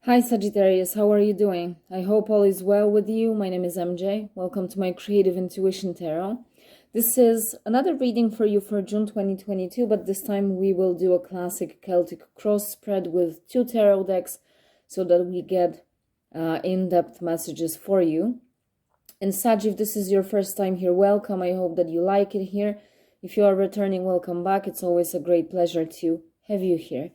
Hi Sagittarius, how are you doing? I hope all is well with you. My name is MJ. Welcome to my Creative Intuition Tarot. This is another reading for you for June 2022, but this time we will do a classic Celtic cross spread with 2 tarot decks so that we get in-depth messages for you. And Sag, if this is your first time here, welcome. I hope that you like it here. If you are returning, welcome back. It's always a great pleasure to have you here.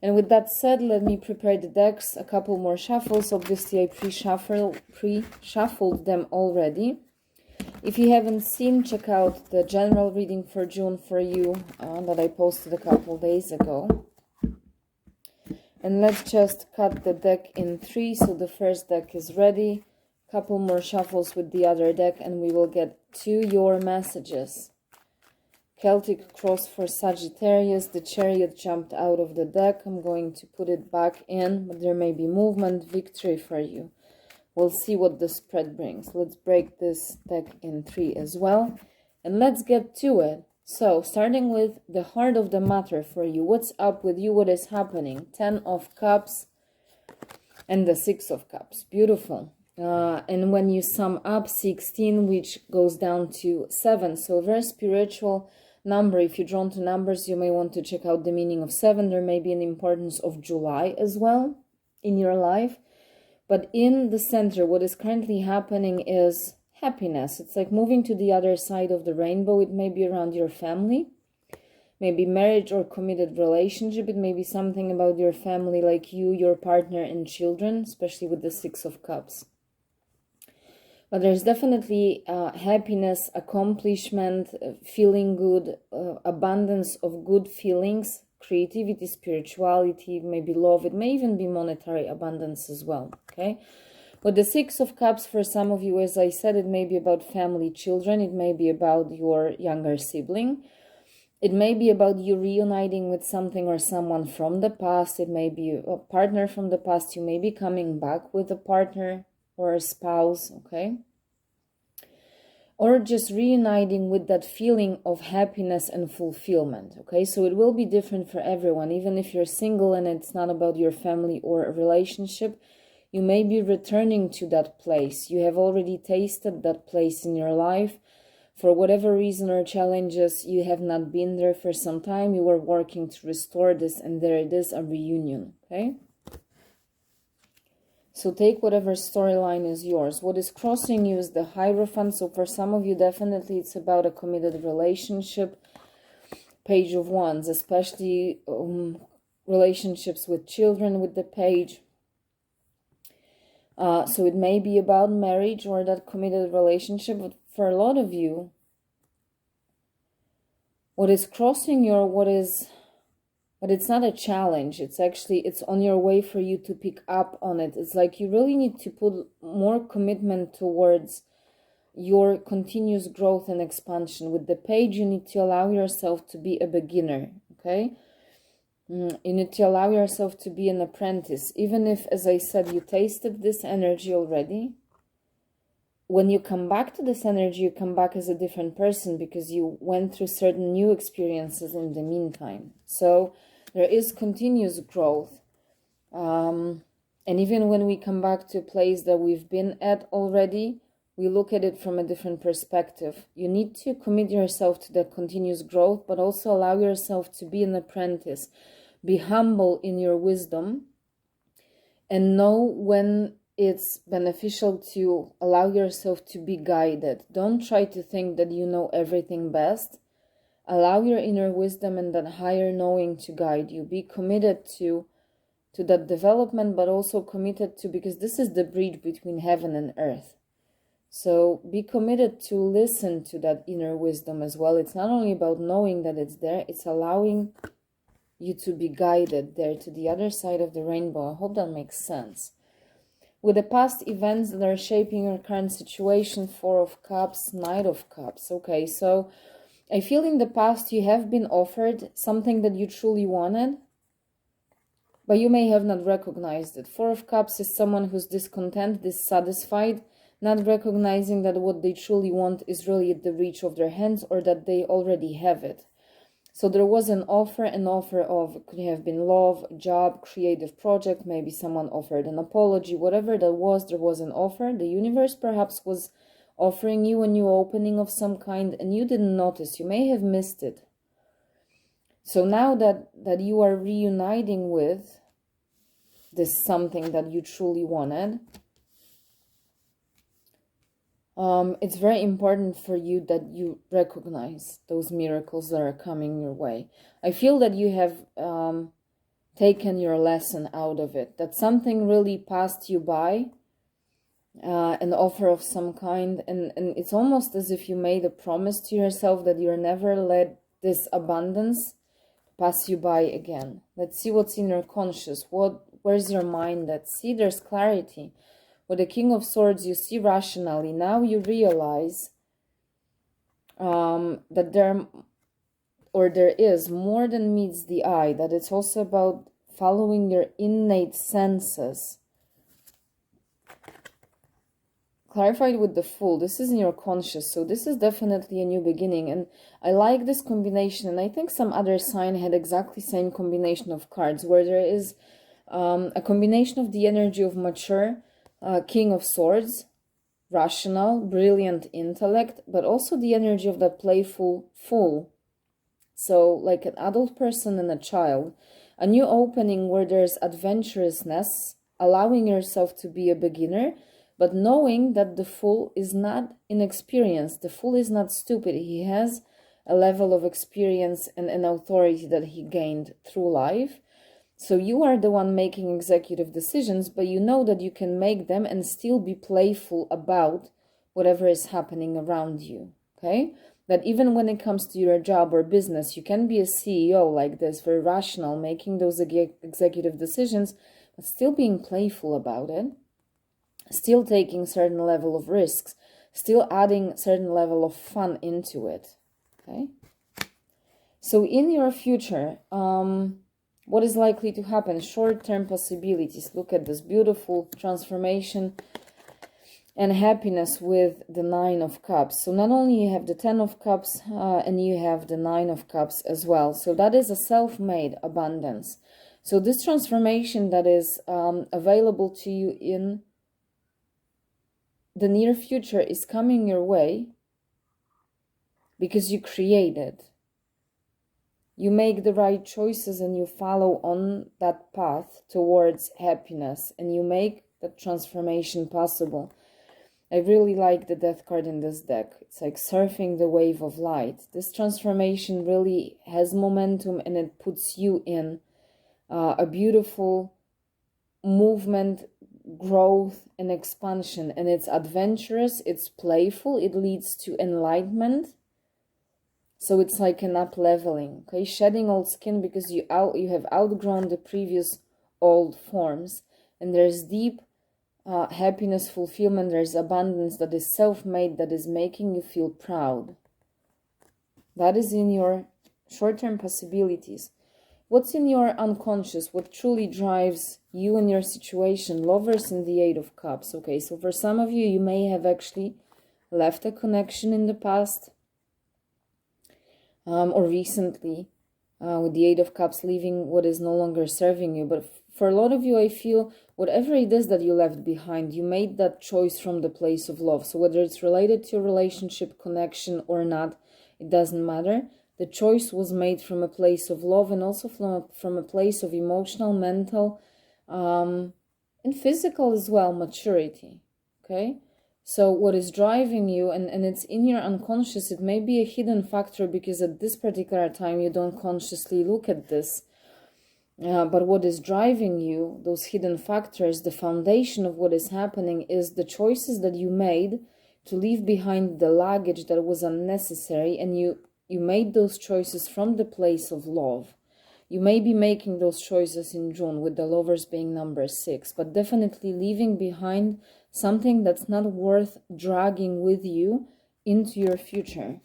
And with that said, let me prepare the decks, a couple more shuffles. Obviously, I pre-shuffled them already. If you haven't seen, check out the general reading for June for you that I posted a couple days ago. And let's just cut the deck in 3. So the first deck is ready. Couple more shuffles with the other deck and we will get to your messages. Celtic cross for Sagittarius. The Chariot jumped out of the deck. I'm going to put it back in, but there may be movement, victory for you. We'll see what the spread brings. Let's break this deck in 3 as well. And let's get to it. So, starting with the heart of the matter for you. What's up with you? What is happening? 10 of Cups and the 6 of Cups. Beautiful. And when you sum up 16, which goes down to 7. So, very spiritual number. If you're drawn to numbers, you may want to check out the meaning of 7. There may be an importance of July as well in your life. But in the center, what is currently happening is happiness. It's like moving to the other side of the rainbow. It may be around your family, maybe marriage or committed relationship. It may be something about your family, like you, your partner, and children, especially with the 6 of Cups. But there's definitely happiness, accomplishment, feeling good, abundance of good feelings, creativity, spirituality, maybe love. It may even be monetary abundance as well, okay? But the 6 of Cups, for some of you, as I said, it may be about family, children. It may be about your younger sibling. It may be about you reuniting with something or someone from the past. It may be a partner from the past. You may be coming back with a partner or a spouse, okay? Or just reuniting with that feeling of happiness and fulfillment, okay? So it will be different for everyone. Even if you're single and it's not about your family or a relationship, you may be returning to that place. You have already tasted that place in your life. For whatever reason or challenges, you have not been there for some time. You were working to restore this, and there it is, a reunion, okay? So take whatever storyline is yours. What is crossing you is the Hierophant. So for some of you, definitely it's about a committed relationship. Page of Wands, especially relationships with children with the Page. So it may be about marriage or that committed relationship. But for a lot of you, what is crossing you, but it's not a challenge. It's on your way for you to pick up on it. It's like you really need to put more commitment towards your continuous growth and expansion. With the Page, you need to allow yourself to be a beginner, okay? You need to allow yourself to be an apprentice. Even if, as I said, you tasted this energy already, when you come back to this energy, you come back as a different person because you went through certain new experiences in the meantime. So there is continuous growth. And even when we come back to a place that we've been at already, we look at it from a different perspective. You need to commit yourself to that continuous growth, but also allow yourself to be an apprentice. Be humble in your wisdom and know when it's beneficial to allow yourself to be guided. Don't try to think that you know everything best. Allow your inner wisdom and that higher knowing to guide you. Be committed to that development, but also committed to, because this is the bridge between heaven and earth. So be committed to listen to that inner wisdom as well. It's not only about knowing that it's there, it's allowing you to be guided there to the other side of the rainbow. I hope that makes sense. With the past events that are shaping your current situation, 4 of Cups, Knight of Cups. Okay, so I feel in the past you have been offered something that you truly wanted, but you may have not recognized it. 4 of Cups is someone who's discontent, dissatisfied, not recognizing that what they truly want is really at the reach of their hands or that they already have it. So there was an offer of, could have been love, job, creative project, maybe someone offered an apology, whatever that was, there was an offer. The universe perhaps was offering you a new opening of some kind and you didn't notice, you may have missed it. So now that you are reuniting with this something that you truly wanted, it's very important for you that you recognize those miracles that are coming your way. I feel that you have taken your lesson out of it, that something really passed you by, an offer of some kind, and it's almost as if you made a promise to yourself that you're never let this abundance pass you by again. Let's see what's in your conscious. Where's your mind at? See, there's clarity. With the King of Swords, you see rationally. Now you realize that there is more than meets the eye, that it's also about following your innate senses. Clarified with the Fool. This is in your conscious, so this is definitely a new beginning. And I like this combination, and I think some other sign had exactly same combination of cards, where there is a combination of the energy of mature King of Swords, rational, brilliant intellect, but also the energy of that playful Fool. So like an adult person and a child. A new opening where there's adventurousness, allowing yourself to be a beginner, but knowing that the Fool is not inexperienced. The Fool is not stupid. He has a level of experience and an authority that he gained through life. So you are the one making executive decisions, but you know that you can make them and still be playful about whatever is happening around you, okay? That even when it comes to your job or business, you can be a CEO like this, very rational, making those executive decisions, but still being playful about it, still taking certain level of risks, still adding certain level of fun into it, okay? So in your future, what is likely to happen? Short-term possibilities. Look at this beautiful transformation and happiness with the Nine of Cups. So not only you have the Ten of Cups and you have the Nine of Cups as well. So that is a self-made abundance. So this transformation that is available to you in the near future is coming your way because you create it. You make the right choices and you follow on that path towards happiness and you make that transformation possible. I really like the Death card in this deck. It's like surfing the wave of light. This transformation really has momentum and it puts you in a beautiful movement, growth and expansion. And it's adventurous, it's playful, it leads to enlightenment. So it's like an up-leveling, okay? Shedding old skin because you have outgrown the previous old forms. And there's deep happiness, fulfillment, there's abundance that is self-made, that is making you feel proud. That is in your short-term possibilities. What's in your unconscious? What truly drives you and your situation? Lovers in the Eight of Cups. Okay, so for some of you, you may have actually left a connection in the past. Or recently, with the Eight of Cups, leaving what is no longer serving you. But for a lot of you, I feel whatever it is that you left behind, you made that choice from the place of love. So whether it's related to a relationship, connection or not, it doesn't matter. The choice was made from a place of love and also from a place of emotional, mental, and physical as well, maturity, okay? So what is driving you, and it's in your unconscious, it may be a hidden factor because at this particular time you don't consciously look at this. But what is driving you, those hidden factors, the foundation of what is happening is the choices that you made to leave behind the luggage that was unnecessary, and you made those choices from the place of love. You may be making those choices in June with the Lovers being number 6, but definitely leaving behind something that's not worth dragging with you into your future.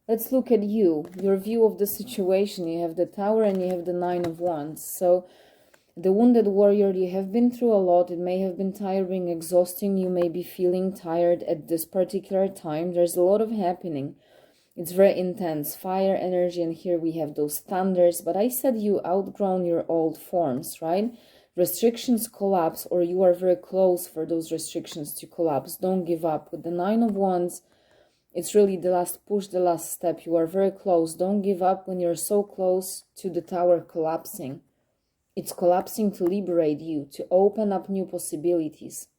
Let's look at you, your view of the situation. You have the Tower and you have the Nine of Wands. So the Wounded Warrior, you have been through a lot. It may have been tiring, exhausting. You may be feeling tired at this particular time. There's a lot of happening. It's very intense, fire energy, and here we have those thunders. But I said you outgrown your old forms, right? Restrictions collapse, or you are very close for those restrictions to collapse. Don't give up. With the Nine of Wands, it's really the last push, the last step. You are very close. Don't give up when you're so close to the tower collapsing. It's collapsing to liberate you, to open up new possibilities.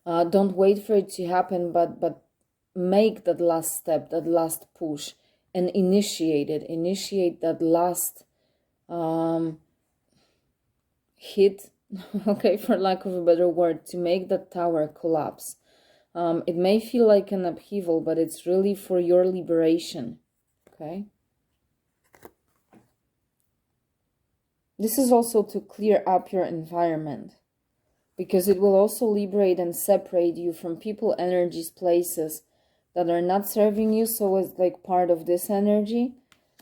Don't wait for it to happen, but make that last step, that last push, and initiate it. Initiate that last hit, okay, for lack of a better word, to make that tower collapse. It may feel like an upheaval, but it's really for your liberation, okay? This is also to clear up your environment, because it will also liberate and separate you from people, energies, places that are not serving you. So it's like part of this energy,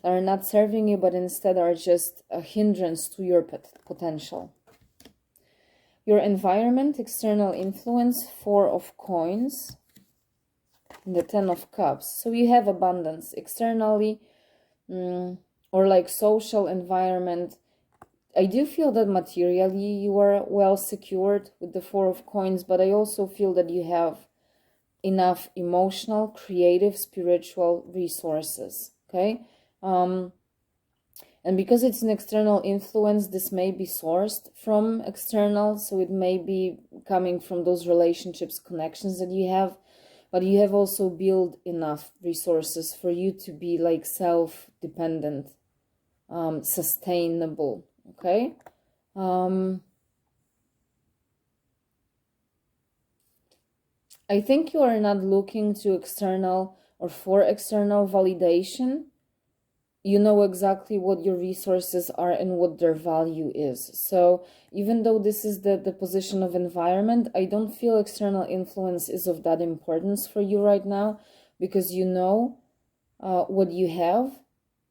that are not serving you, but instead are just a hindrance to your potential. Your environment, external influence, Four of Coins, and the Ten of Cups. So you have abundance externally, or like social environment. I do feel that materially you are well secured with the Four of Coins, but I also feel that you have enough emotional, creative, spiritual resources, okay? And because it's an external influence, this may be sourced from external, so it may be coming from those relationships, connections that you have, but you have also built enough resources for you to be like self-dependent, sustainable, okay? I think you are not looking to external or for external validation. You know exactly what your resources are and what their value is. So even though this is the position of environment, I don't feel external influence is of that importance for you right now, because you know what you have,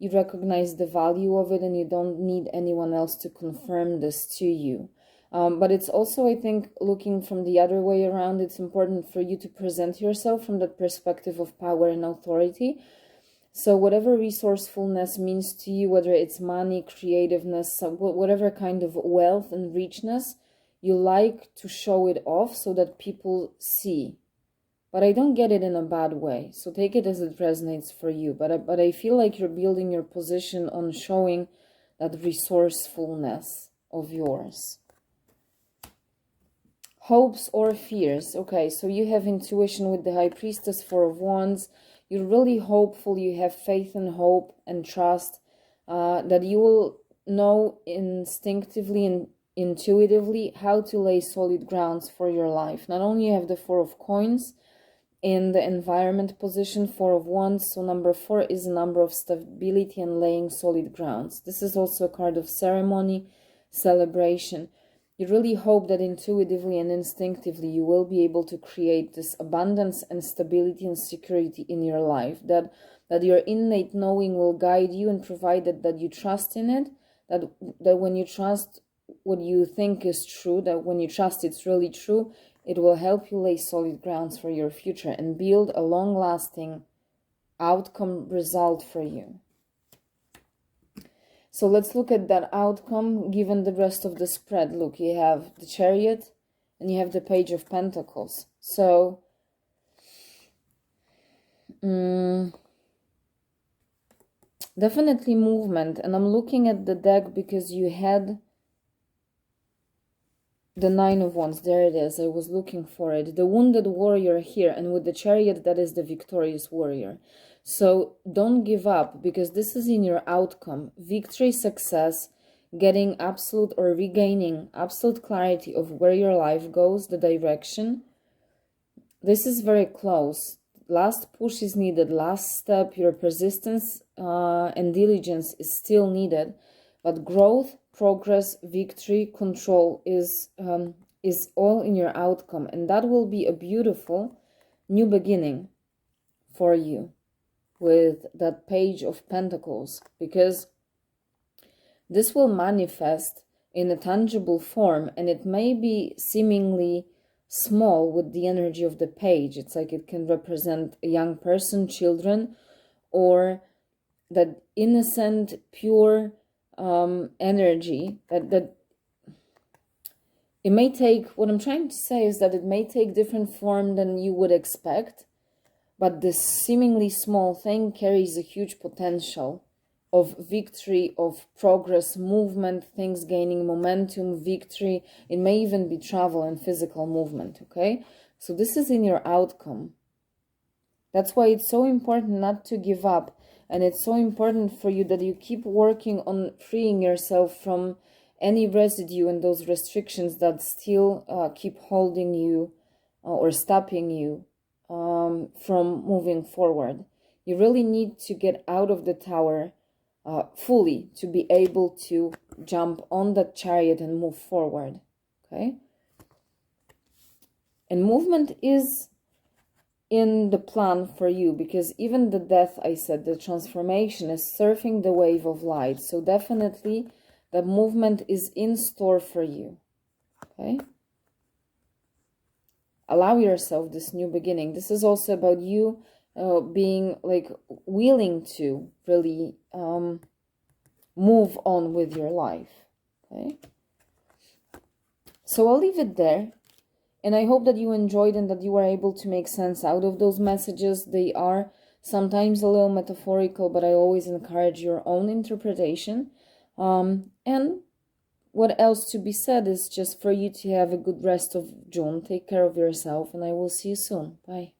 you recognize the value of it, and you don't need anyone else to confirm this to you. But it's also, I think, looking from the other way around, it's important for you to present yourself from that perspective of power and authority. So whatever resourcefulness means to you, whether it's money, creativeness, whatever kind of wealth and richness, you like to show it off so that people see. But I don't get it in a bad way, so take it as it resonates for you. But I feel like you're building your position on showing that resourcefulness of yours. Hopes or fears. Okay, so you have intuition with the High Priestess, Four of Wands. You're really hopeful. You have faith and hope and trust that you will know instinctively and intuitively how to lay solid grounds for your life. Not only you have the Four of Coins in the environment position, Four of Wands, so number 4 is a number of stability and laying solid grounds. This is also a card of ceremony, celebration. You really hope that intuitively and instinctively you will be able to create this abundance and stability and security in your life, that your innate knowing will guide you, and provided that you trust in it, that when you trust what you think is true, that when you trust it's really true, it will help you lay solid grounds for your future and build a long-lasting outcome result for you. So let's look at that outcome given the rest of the spread. Look, you have the Chariot and you have the Page of Pentacles. So definitely movement. And I'm looking at the deck because you had the Nine of Wands. There it is. I was looking for it. The wounded warrior here, and with the Chariot, that is the victorious warrior. So don't give up, because this is in your outcome. Victory, success, getting absolute or regaining absolute clarity of where your life goes, the direction. This is very close. Last push is needed. Last step, your persistence and diligence is still needed. But growth, progress, victory, control is all in your outcome. And that will be a beautiful new beginning for you with that Page of Pentacles, because this will manifest in a tangible form, and it may be seemingly small with the energy of the page. It's like it can represent a young person, children, or that innocent, pure energy that it may take. What I'm trying to say is that it may take different form than you would expect, but this seemingly small thing carries a huge potential of victory, of progress, movement, things gaining momentum, victory. It may even be travel and physical movement, okay? So this is in your outcome. That's why it's so important not to give up. And it's so important for you that you keep working on freeing yourself from any residue and those restrictions that still keep holding you or stopping you from moving forward. You really need to get out of the tower fully to be able to jump on that chariot and move forward, okay? And movement is in the plan for you, because even the death, I said, the transformation is surfing the wave of light. So definitely the movement is in store for you, okay? Allow yourself this new beginning. This is also about you being like willing to really move on with your life, okay? So I'll leave it there, and I hope that you enjoyed and that you were able to make sense out of those messages. They are sometimes a little metaphorical, but I always encourage your own interpretation. And what else to be said is just for you to have a good rest of June. Take care of yourself, and I will see you soon. Bye.